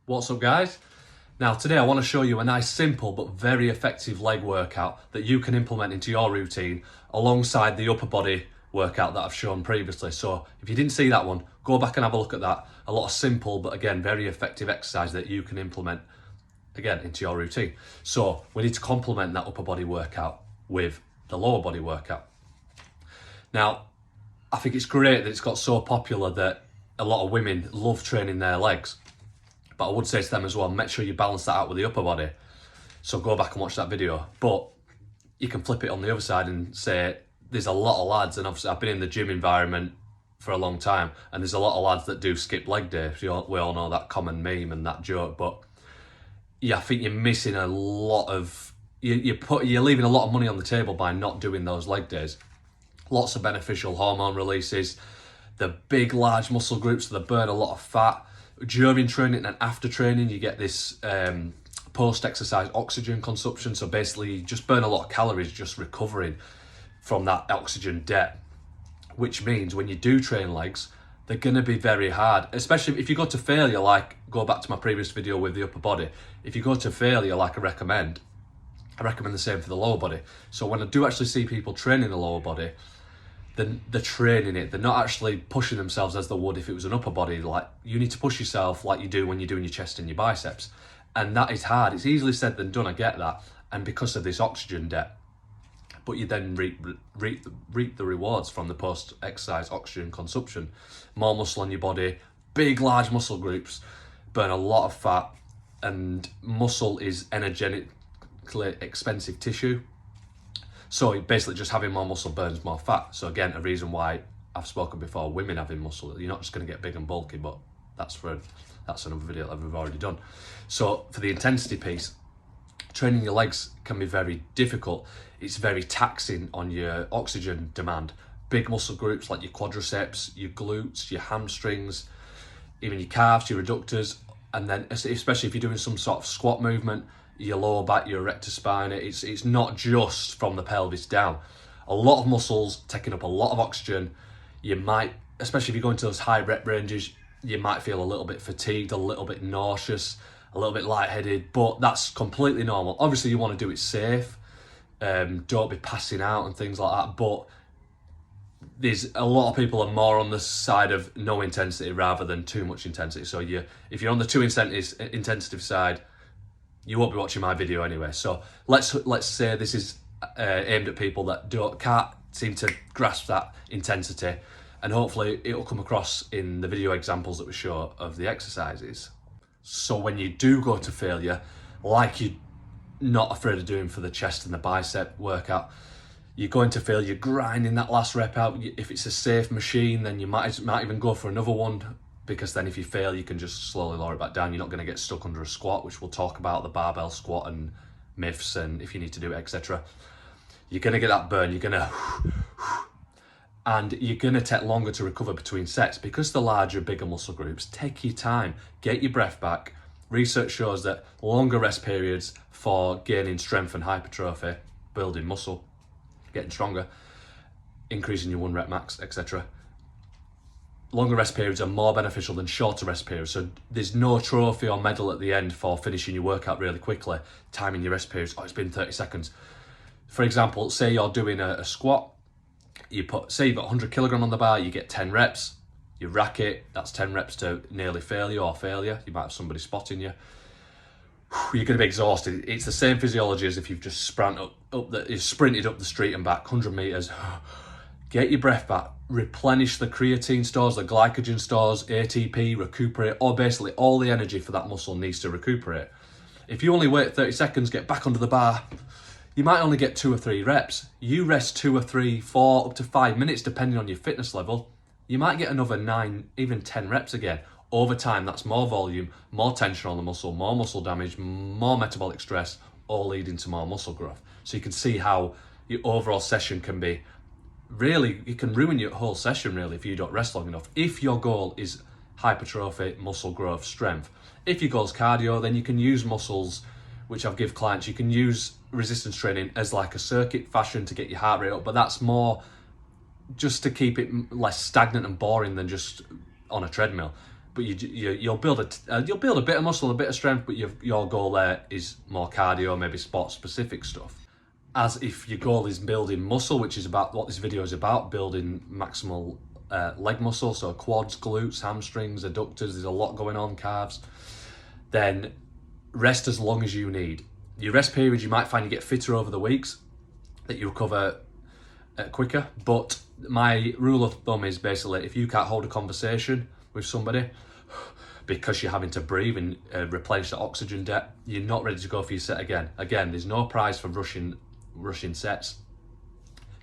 What's up, guys? Now today I want to show you a nice simple but very effective leg workout that you can implement into your routine alongside the upper body workout that I've shown previously. So if you didn't see that one, go back and have a look at that. A lot of simple but again very effective exercise that you can implement again into your routine. So we need to complement that upper body workout with the lower body workout. Now I think it's great that it's got so popular that a lot of women love training their legs. But I would say to them as well, make sure you balance that out with the upper body. So go back and watch that video. But you can flip it on the other side and say, there's a lot of lads, and obviously I've been in the gym environment for a long time, and there's a lot of lads that do skip leg day. We all know that common meme and that joke, but yeah, I think you're missing a lot of, you're leaving a lot of money on the table by not doing those leg days. Lots of beneficial hormone releases, the big, large muscle groups that burn a lot of fat. During training and after training, you get this post-exercise oxygen consumption. So basically, you just burn a lot of calories just recovering from that oxygen debt, which means when you do train legs, they're going to be very hard, especially if you go to failure, like go back to my previous video with the upper body. If you go to failure, like I recommend the same for the lower body. So when I do actually see people training the lower body, then they're training it. They're not actually pushing themselves as they would if it was an upper body. Like, you need to push yourself like you do when you're doing your chest and your biceps. And that is hard. It's easily said than done, I get that. And because of this oxygen debt. But you then reap the rewards from the post-exercise oxygen consumption. More muscle on your body, big, large muscle groups, burn a lot of fat. And muscle is energetically expensive tissue. So basically just having more muscle burns more fat. So again, a reason why I've spoken before, women having muscle, you're not just going to get big and bulky, but that's another video that we've already done. So for the intensity piece, training your legs can be very difficult. It's very taxing on your oxygen demand. Big muscle groups like your quadriceps, your glutes, your hamstrings, even your calves, your adductors, and then especially if you're doing some sort of squat movement, your lower back, your erector spine, it's not just from the pelvis down. A lot of muscles taking up a lot of oxygen. You might, especially if you go into those high rep ranges, you might feel a little bit fatigued, a little bit nauseous, a little bit lightheaded, but that's completely normal. Obviously you want to do it safe. Don't be passing out and things like that, but there's a lot of people are more on the side of no intensity rather than too much intensity. So if you're on the too intensive side, you won't be watching my video anyway. So let's say this is aimed at people that can't seem to grasp that intensity, and hopefully it'll come across in the video examples that we show of the exercises. So when you do go to failure, like you're not afraid of doing for the chest and the bicep workout, you're going to fail, you're grinding that last rep out. If it's a safe machine, then you might even go for another one, because then if you fail, you can just slowly lower it back down. You're not going to get stuck under a squat, which we'll talk about, the barbell squat and myths and if you need to do it, etc. You're going to get that burn, and you're going to take longer to recover between sets because the larger, bigger muscle groups. Take your time, get your breath back. Research shows that longer rest periods for gaining strength and hypertrophy, building muscle, getting stronger, increasing your 1 rep max, etc. Longer rest periods are more beneficial than shorter rest periods. So there's no trophy or medal at the end for finishing your workout really quickly, timing your rest periods. Oh, it's been 30 seconds. For example, say you're doing a squat, say you've got 100 kilogram on the bar, you get 10 reps, you rack it, that's 10 reps to nearly failure or failure. You might have somebody spotting you. You're going to be exhausted. It's the same physiology as if you've just sprinted up the street and back 100 meters. Get your breath back, replenish the creatine stores, the glycogen stores, ATP, recuperate, or basically all the energy for that muscle needs to recuperate. If you only wait 30 seconds, get back under the bar, you might only get 2 or 3 reps. You rest 2 or 3, 4, up to 5 minutes, depending on your fitness level. You might get another 9, even 10 reps again. Over time, that's more volume, more tension on the muscle, more muscle damage, more metabolic stress, all leading to more muscle growth. So you can see how your overall session can be really, it can ruin your whole session really if you don't rest long enough. If your goal is hypertrophy, muscle growth, strength. If your goal is cardio, then you can use muscles, which I've give clients, you can use resistance training as like a circuit fashion to get your heart rate up, but that's more just to keep it less stagnant and boring than just on a treadmill. but you'll build a bit of muscle, a bit of strength, but your goal there is more cardio, maybe sport specific stuff. As if your goal is building muscle, which is about what this video is about, building maximal leg muscle, so quads, glutes, hamstrings, adductors, there's a lot going on, calves, then rest as long as you need. Your rest periods, you might find you get fitter over the weeks, that you recover quicker, but my rule of thumb is basically if you can't hold a conversation with somebody because you're having to breathe and replenish the oxygen debt, you're not ready to go for your set again. Again, there's no prize for rushing sets.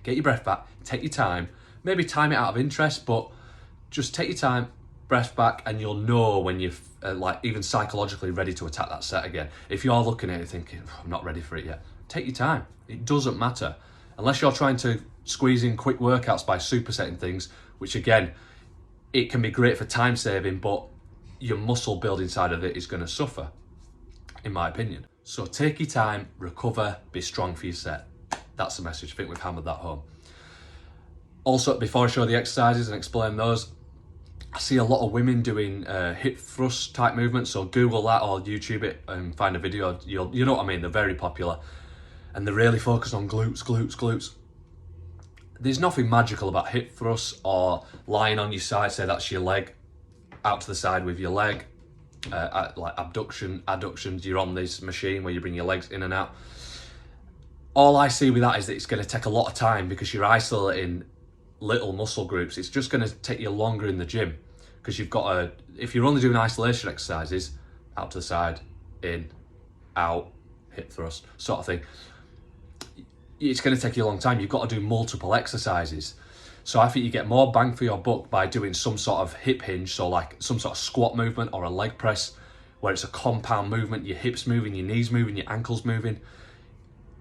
Get your breath back, take your time, maybe time it out of interest, but just take your time, breath back, and you'll know when you're like even psychologically ready to attack that set again. If you're looking at it thinking, I'm not ready for it yet, take your time. It doesn't matter. Unless you're trying to squeeze in quick workouts by supersetting things, which again, it can be great for time saving, but your muscle building side of it is going to suffer, in my opinion. So take your time, recover, be strong for your set. That's the message. I think we've hammered that home. Also, before I show the exercises and explain those, I see a lot of women doing hip thrust type movements. So Google that or YouTube it and find a video. You know what I mean? They're very popular. And they're really focused on glutes, glutes, glutes. There's nothing magical about hip thrusts or lying on your side, say that's your leg, out to the side with your leg, like adductions, you're on this machine where you bring your legs in and out. All I see with that is that it's going to take a lot of time because you're isolating little muscle groups. It's just going to take you longer in the gym because you've got to, if you're only doing isolation exercises, out to the side, in, out, hip thrust, sort of thing, it's going to take you a long time. You've got to do multiple exercises. So I think you get more bang for your buck by doing some sort of hip hinge, so like some sort of squat movement or a leg press where it's a compound movement, your hips moving, your knees moving, your ankles moving.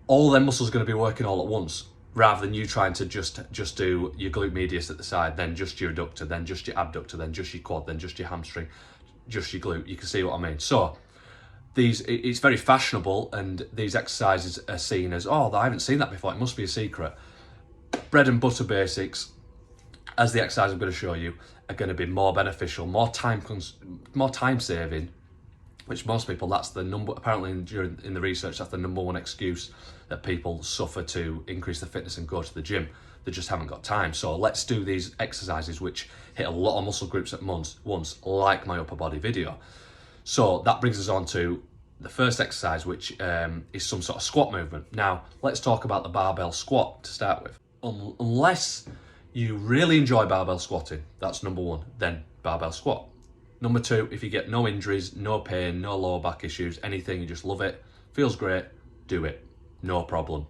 All them muscles are going to be working all at once, rather than you trying to just do your glute medius at the side, then just your adductor, then just your abductor, then just your quad, then just your hamstring, just your glute. You can see what I mean. So it's very fashionable, and these exercises are seen as, oh, I haven't seen that before, it must be a secret. Bread and butter basics, as the exercise I'm going to show you, are going to be more beneficial, more time saving, which most people, that's the number, apparently in the research, that's the number one excuse that people suffer to increase their fitness and go to the gym. They just haven't got time. So let's do these exercises which hit a lot of muscle groups at once, like my upper body video. So that brings us on to the first exercise, which is some sort of squat movement. Now, let's talk about the barbell squat to start with. Unless you really enjoy barbell squatting, that's number one, then barbell squat. Number two, if you get no injuries, no pain, no lower back issues, anything, you just love it, feels great, do it, no problem.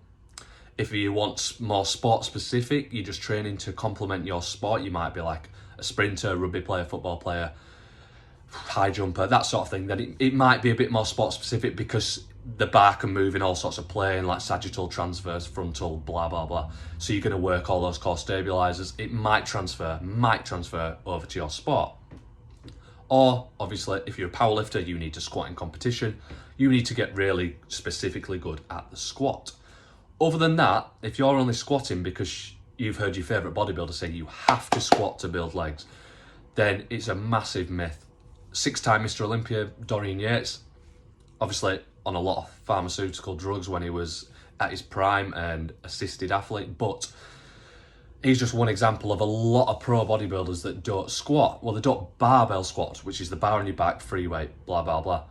If you want more sport specific, you're just training to complement your sport, you might be like a sprinter, rugby player, football player, high jumper, that sort of thing, then it might be a bit more sport specific because the bar can move in all sorts of plane, like sagittal, transverse, frontal, blah, blah, blah. So you're going to work all those core stabilizers. It might transfer over to your sport. Or obviously, if you're a powerlifter, you need to squat in competition. You need to get really specifically good at the squat. Other than that, if you're only squatting because you've heard your favorite bodybuilder say you have to squat to build legs, then it's a massive myth. 6-time Mr. Olympia, Dorian Yates, obviously on a lot of pharmaceutical drugs when he was at his prime and assisted athlete, but he's just one example of a lot of pro bodybuilders that don't squat. Well, they don't barbell squat, which is the bar on your back, free weight, blah, blah, blah.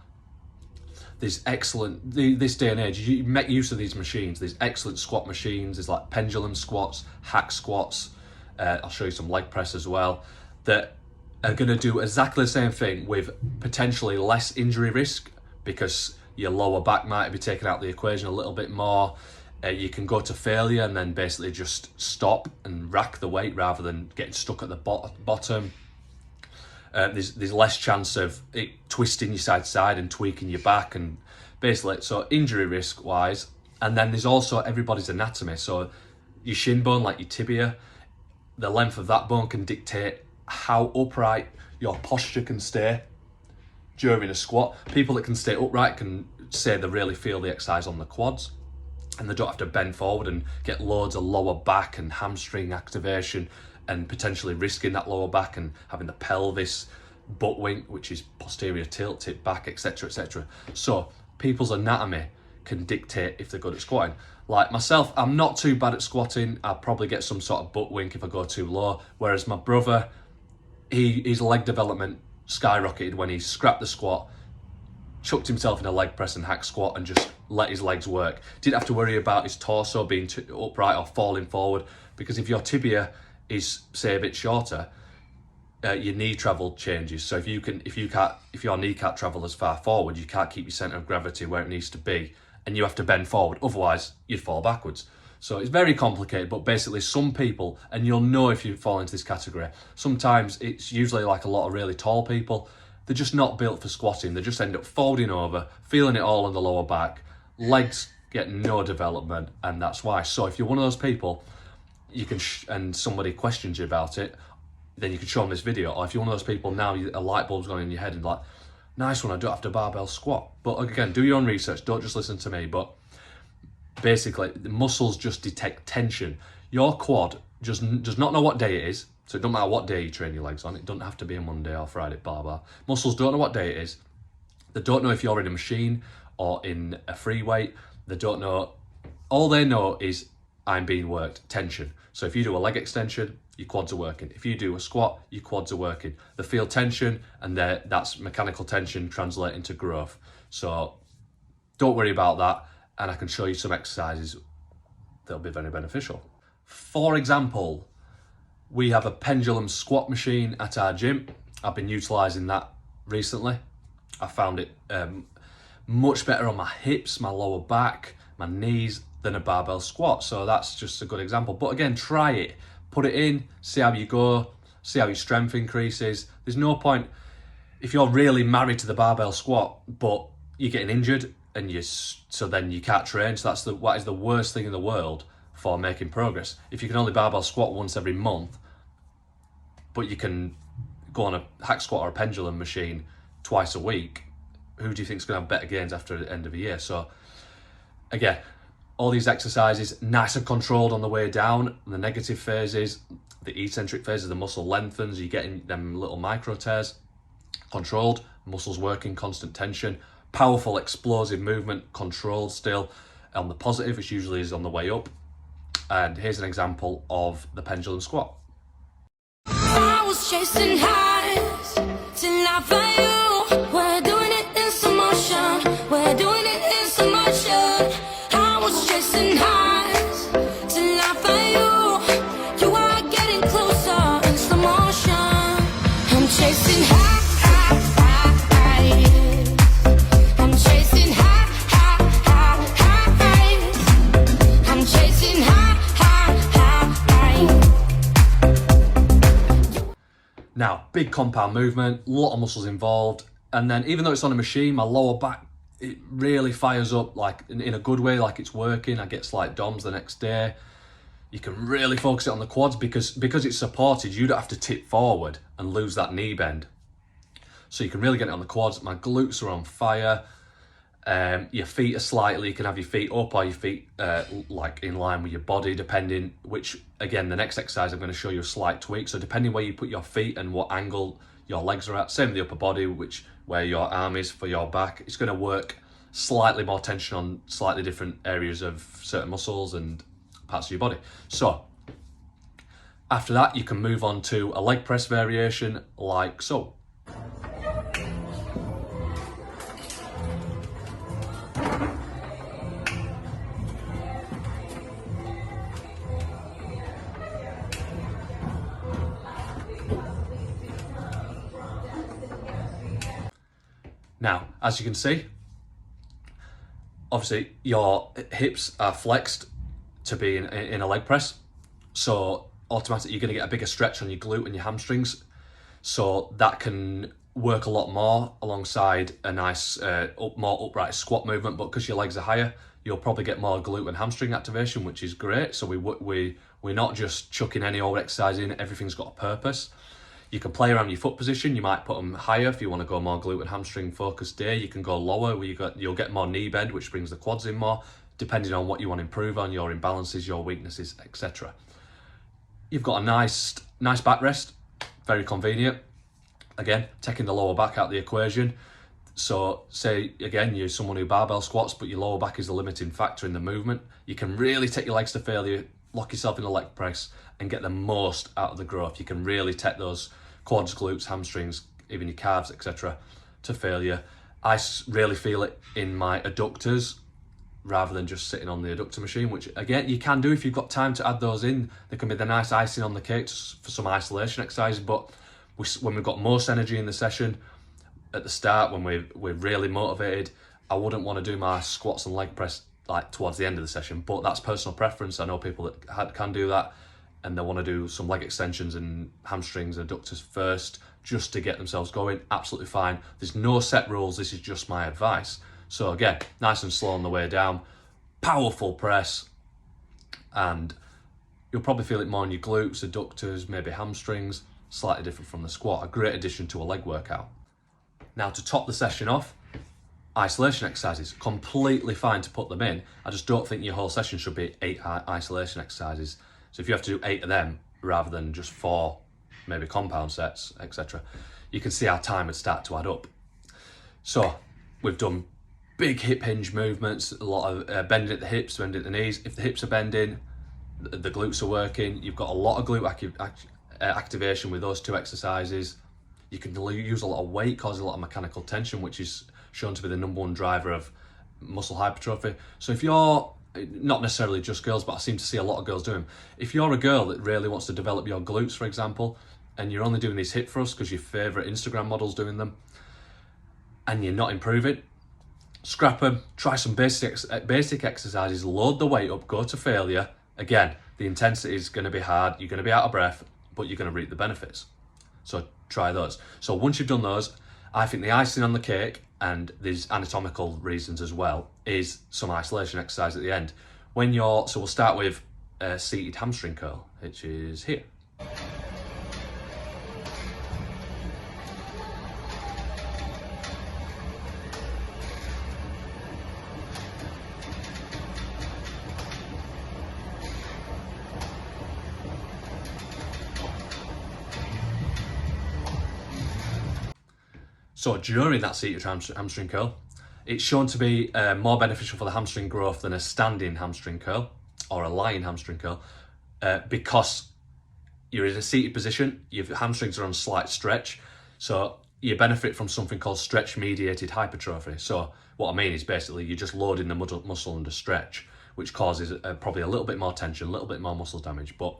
There's excellent, this day and age, you make use of these machines. There's excellent squat machines. There's like pendulum squats, hack squats. I'll show you some leg press as well, that are going to do exactly the same thing with potentially less injury risk because your lower back might be taken out of the equation a little bit more. You can go to failure and then basically just stop and rack the weight rather than getting stuck at the bottom. There's less chance of it twisting you side to side and tweaking your back, and basically, so injury risk wise. And then there's also everybody's anatomy. So your shin bone, like your tibia, the length of that bone can dictate how upright your posture can stay during a squat. People that can stay upright can say they really feel the exercise on the quads, and they don't have to bend forward and get loads of lower back and hamstring activation and potentially risking that lower back and having the pelvis butt wink, which is posterior tilt, tip back, etc, etc. So people's anatomy can dictate if they're good at squatting. Like myself, I'm not too bad at squatting. I'll probably get some sort of butt wink if I go too low, whereas my brother, his leg development skyrocketed when he scrapped the squat, chucked himself in a leg press and hack squat, and just let his legs work. Didn't have to worry about his torso being upright or falling forward, because if your tibia is, say, a bit shorter, your knee travel changes. So if your knee can't travel as far forward, you can't keep your center of gravity where it needs to be, and you have to bend forward. Otherwise, you'd fall backwards. So it's very complicated, but basically some people, and you'll know if you fall into this category, sometimes it's usually like a lot of really tall people, they're just not built for squatting. They just end up folding over, feeling it all in the lower back. Legs get no development, and that's why. So if you're one of those people, you can, and somebody questions you about it, then you can show them this video. Or if you're one of those people now, a light bulb's going in your head and like, nice one, I don't have to barbell squat. But again, do your own research, don't just listen to me. But basically, the muscles just detect tension. Your quad just does not know what day it is. So it doesn't matter what day you train your legs on. It doesn't have to be a Monday or Friday barbell. Muscles don't know what day it is. They don't know if you're in a machine or in a free weight. They don't know. All they know is I'm being worked, tension. So if you do a leg extension, your quads are working. If you do a squat, your quads are working. They feel tension, and that's mechanical tension translating to growth. So don't worry about that. And I can show you some exercises that'll be very beneficial. For example, we have a pendulum squat machine at our gym. I've been utilising that recently. I found it much better on my hips, my lower back, my knees than a barbell squat. So that's just a good example. But again, try it. Put it in, see how you go, see how your strength increases. There's no point, if you're really married to the barbell squat, but you're getting injured, and so then you can't train. So what is the worst thing in the world for making progress. If you can only barbell squat once every month, but you can go on a hack squat or a pendulum machine twice a week, who do you think is going to have better gains after the end of a year? So again, all these exercises nice and controlled on the way down. The negative phases, the eccentric phases, the muscle lengthens, you're getting them little micro tears. Controlled, muscles working, constant tension. Powerful, explosive movement, controlled still. On the positive, which usually is on the way up. And here's an example of the pendulum squat. I was chasing highs till I found you. We're doing it in slow motion. We're doing it in slow motion. I was chasing highs till I found you. You are getting closer in slow motion. I'm chasing highs. I'm chasing highs. I'm chasing highs. Now, big compound movement, a lot of muscles involved, and then even though it's on a machine, my lower back, it really fires up, like in a good way, like it's working. I get slight DOMs the next day. You can really focus it on the quads because it's supported. You don't have to tip forward and lose that knee bend. So you can really get it on the quads. My glutes are on fire. Your feet are slightly, you can have your feet up or your feet like in line with your body, depending which, again, the next exercise I'm going to show you a slight tweak. So depending where you put your feet and what angle your legs are at, same with the upper body, where your arm is for your back, it's going to work slightly more tension on slightly different areas of certain muscles and parts of your body. So after that, you can move on to a leg press variation like so. Now, as you can see, obviously your hips are flexed to be in a leg press. So automatically you're going to get a bigger stretch on your glute and your hamstrings. So that can work a lot more alongside a nice, more upright squat movement. But because your legs are higher, you'll probably get more glute and hamstring activation, which is great. So we're not just chucking any old exercise in, everything's got a purpose. You can play around your foot position. You might put them higher if you want to go more glute and hamstring focused day. You can go lower where you'll get more knee bend, which brings the quads in more, depending on what you want to improve on, your imbalances, your weaknesses, etc. You've got a nice backrest, very convenient. Again, taking the lower back out of the equation. So say again, you're someone who barbell squats, but your lower back is the limiting factor in the movement. You can really take your legs to failure, lock yourself in a leg press and get the most out of the growth. You can really take those quads, glutes, hamstrings, even your calves, etc. to failure. I really feel it in my adductors rather than just sitting on the adductor machine, which again, you can do if you've got time to add those in. They can be the nice icing on the cake for some isolation exercises, but when we've got most energy in the session at the start, when we're really motivated, I wouldn't want to do my squats and leg press like towards the end of the session, but that's personal preference. I know people that can do that and they want to do some leg extensions and hamstrings, adductors first, just to get themselves going. Absolutely fine. There's no set rules. This is just my advice. So again, nice and slow on the way down, powerful press, and you'll probably feel it more in your glutes, adductors, maybe hamstrings, slightly different from the squat. A great addition to a leg workout. Now to top the session off, isolation exercises, completely fine to put them in. I just don't think your whole session should be 8 isolation exercises. So if you have to do 8 of them rather than just 4, maybe compound sets, etc., you can see our time would start to add up. So we've done big hip hinge movements, a lot of bending at the hips, bending at the knees. If the hips are bending, the glutes are working. You've got a lot of glute activation with those 2 exercises. You can use a lot of weight, cause a lot of mechanical tension, which is shown to be the #1 driver of muscle hypertrophy. So if you're, not necessarily just girls, but I seem to see a lot of girls doing them. If you're a girl that really wants to develop your glutes, for example, and you're only doing these hip thrusts because your favourite Instagram model's doing them, and you're not improving, scrap them, try some basic exercises, load the weight up, go to failure. Again, the intensity is going to be hard, you're going to be out of breath, but you're going to reap the benefits. So try those. So once you've done those, I think the icing on the cake, and there's anatomical reasons as well, is some isolation exercise at the end. So we'll start with a seated hamstring curl, which is here. So during that seated hamstring curl, it's shown to be more beneficial for the hamstring growth than a standing hamstring curl or a lying hamstring curl because you're in a seated position, your hamstrings are on slight stretch, so you benefit from something called stretch-mediated hypertrophy. So what I mean is basically you're just loading the muscle under stretch, which causes probably a little bit more tension, a little bit more muscle damage, but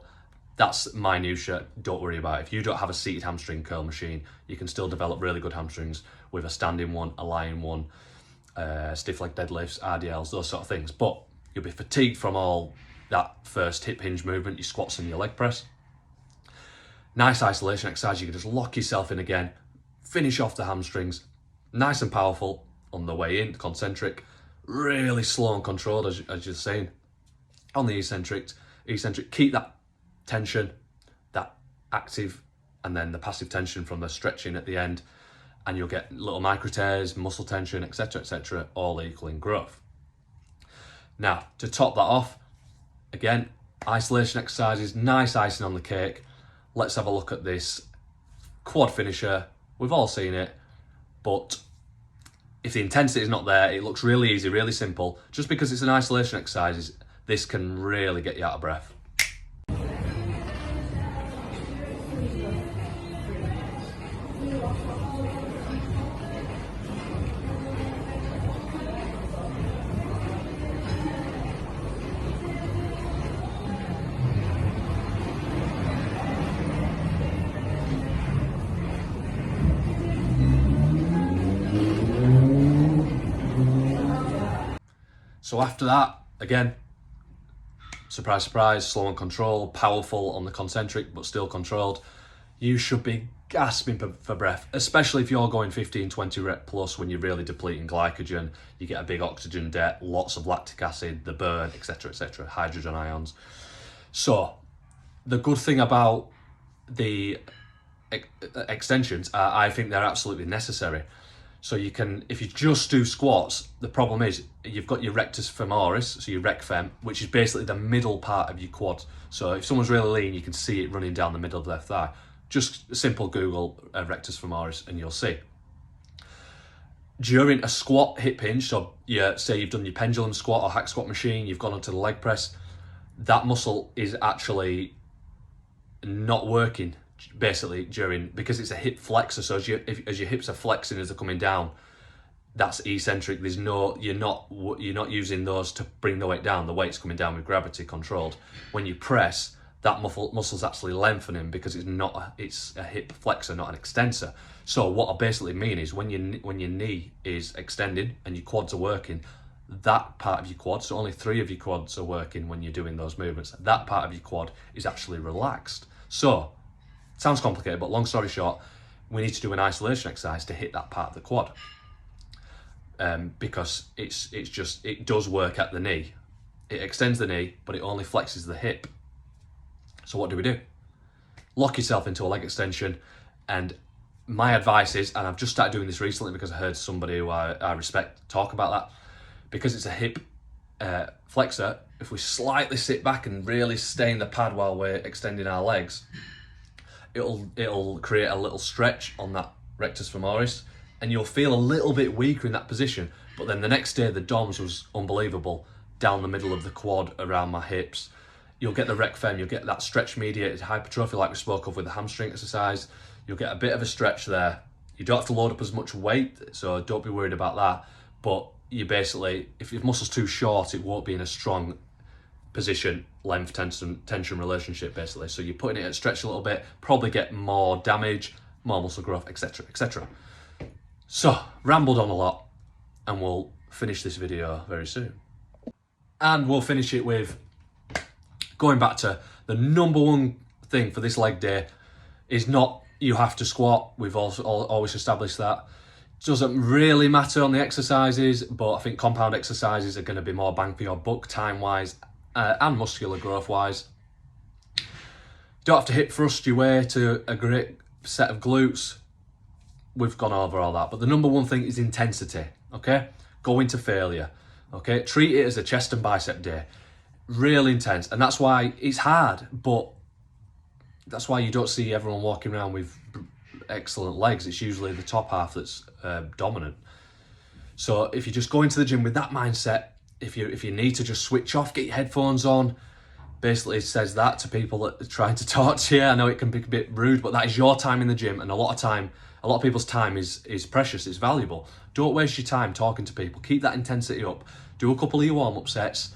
that's minutiae, don't worry about it. If you don't have a seated hamstring curl machine, you can still develop really good hamstrings with a standing one, a lying one, stiff leg deadlifts, RDLs, those sort of things. But you'll be fatigued from all that first hip hinge movement, your squats and your leg press. Nice isolation exercise, you can just lock yourself in again, finish off the hamstrings, nice and powerful on the way in, concentric, really slow and controlled as you're saying. On the eccentric, keep that tension, that active, and then the passive tension from the stretching at the end, and you'll get little micro tears, muscle tension, etc., all equaling growth. Now, to top that off, again, isolation exercises, nice icing on the cake. Let's have a look at this quad finisher. We've all seen it, but if the intensity is not there, it looks really easy, really simple. Just because it's an isolation exercise, this can really get you out of breath. So after that, again, surprise, surprise, slow and controlled, powerful on the concentric, but still controlled. You should be gasping for breath, especially if you're going 15, 20 rep plus when you're really depleting glycogen. You get a big oxygen debt, lots of lactic acid, the burn, etc., hydrogen ions. So the good thing about the extensions are, I think they're absolutely necessary. So you can, if you just do squats, the problem is you've got your rectus femoris, so your rec fem, which is basically the middle part of your quad. So if someone's really lean, you can see it running down the middle of their thigh. Just simple Google rectus femoris and you'll see. During a squat hip hinge, so say you've done your pendulum squat or hack squat machine, you've gone onto the leg press, that muscle is actually not working basically because it's a hip flexor. So as your hips are flexing as they're coming down, that's eccentric. You're not using those to bring the weight down. The weight's coming down with gravity controlled. When you press, that muscle's actually lengthening because it's a hip flexor, not an extensor. So what I basically mean is when your knee is extended and your quads are working, that part of your quad, so only 3 of your quads are working when you're doing those movements, that part of your quad is actually relaxed. So, sounds complicated, but long story short, we need to do an isolation exercise to hit that part of the quad. Because it does work at the knee. It extends the knee, but it only flexes the hip. So what do? Lock yourself into a leg extension, and my advice is, and I've just started doing this recently because I heard somebody who I respect talk about that, because it's a hip flexor, if we slightly sit back and really stay in the pad while we're extending our legs, it'll create a little stretch on that rectus femoris, and you'll feel a little bit weaker in that position. But then the next day, the DOMS was unbelievable, down the middle of the quad, around my hips. You'll get the rec fem, you'll get that stretch mediated hypertrophy like we spoke of with the hamstring exercise. You'll get a bit of a stretch there. You don't have to load up as much weight, so don't be worried about that. But you basically, if your muscle's too short, it won't be in a strong position, length tension relationship basically. So you're putting it at stretch a little bit, probably get more damage, more muscle growth, etc, etc. So, rambled on a lot, and we'll finish this video very soon. And we'll finish it with going back to the number one thing for this leg day is not you have to squat. We've also always established that. Doesn't really matter on the exercises, but I think compound exercises are going to be more bang for your buck time-wise and muscular growth-wise. Don't have to hip thrust your way to a great set of glutes. We've gone over all that. But the number one thing is intensity, okay? Go into failure, okay? Treat it as a chest and bicep day. Real intense. And that's why it's hard, but that's why you don't see everyone walking around with excellent legs. It's usually the top half that's dominant. So if you just go into the gym with that mindset, if you need to just switch off, get your headphones on, basically it says that to people that are trying to talk to you. I know it can be a bit rude, but that is your time in the gym, and a lot of people's time is precious, it's valuable. Don't waste your time talking to people. Keep that intensity up. Do a couple of your warm-up sets,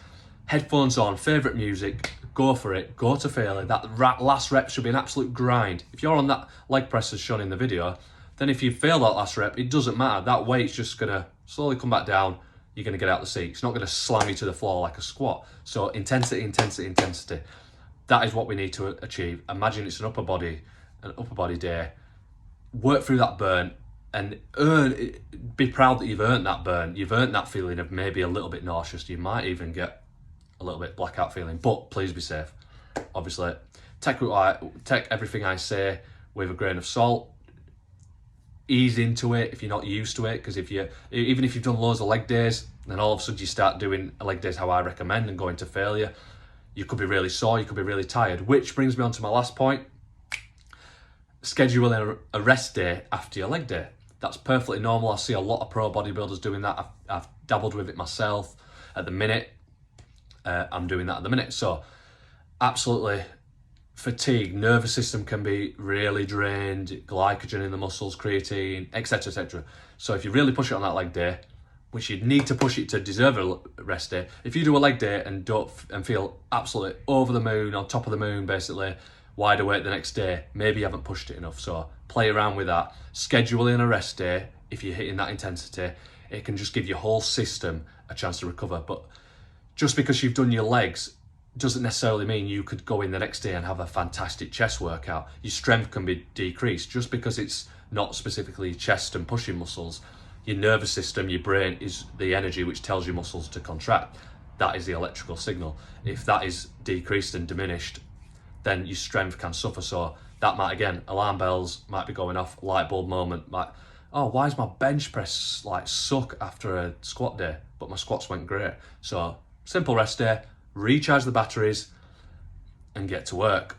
headphones on, favourite music, go for it, go to failure. That last rep should be an absolute grind. If you're on that leg press as shown in the video, then if you fail that last rep, it doesn't matter. That weight's just gonna slowly come back down. You're gonna get out the seat. It's not gonna slam you to the floor like a squat. So intensity, intensity, intensity. That is what we need to achieve. Imagine it's an upper body day. Work through that burn and be proud that you've earned that burn. You've earned that feeling of maybe a little bit nauseous. You might even get a little bit blackout feeling, but please be safe. Obviously, take everything I say with a grain of salt. Ease into it if you're not used to it, because even if you've done loads of leg days, then all of a sudden you start doing leg days how I recommend and going to failure, you could be really sore, you could be really tired. Which brings me on to my last point. Schedule a rest day after your leg day. That's perfectly normal. I see a lot of pro bodybuilders doing that. I've dabbled with it myself at the minute. I'm doing that at the minute. So absolutely fatigue, nervous system can be really drained, glycogen in the muscles, creatine, etc, etc. So if you really push it on that leg day, which you'd need to push it to deserve a rest day, if you do a leg day and feel absolutely over the moon, on top of the moon basically, wide awake the next day, maybe you haven't pushed it enough. So play around with that. Schedule in a rest day. If you're hitting that intensity, it can just give your whole system a chance to recover. But just because you've done your legs doesn't necessarily mean you could go in the next day and have a fantastic chest workout. Your strength can be decreased just because it's not specifically chest and pushing muscles. Your nervous system, your brain is the energy which tells your muscles to contract. That is the electrical signal. If that is decreased and diminished, then your strength can suffer. So that might, again, alarm bells might be going off, light bulb moment, like, oh, why is my bench press like suck after a squat day, but my squats went great? So simple rest day, recharge the batteries and get to work.